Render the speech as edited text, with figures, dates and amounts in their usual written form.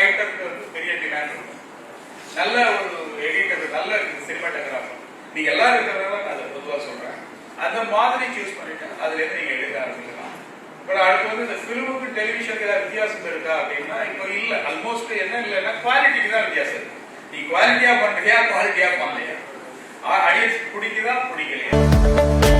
ரைட்டருக்கு வந்து பெரிய டிமாண்ட் இருக்கும், நல்ல ஒரு எடிட்டர், நல்ல சினிமாட்டோகிராஃபர், நீங்க எல்லாரும் இருக்கிறதால நான் அதை பொதுவாக சொல்றேன். அந்த மாதிரி சூஸ் பண்ணிட்டு அதுல இருந்து நீங்க எழுத ஆரம்பிக்கலாம். பட் அடுத்து வந்து இந்த பிலிமுக்கு டெலிவிஷனுக்கு ஏதாவது வித்தியாசம் இருக்கா அப்படின்னா இப்போ இல்ல. ஆல்மோஸ்ட் என்ன இல்லைன்னா குவாலிட்டிக்கு தான் வித்தியாசம் இருக்கு. நீ குவாலிட்டியா பண்றியா குவாலிட்டியா பண்ணலையா, ஆடியன்ஸ் பிடிக்குதா பிடிக்கலையா.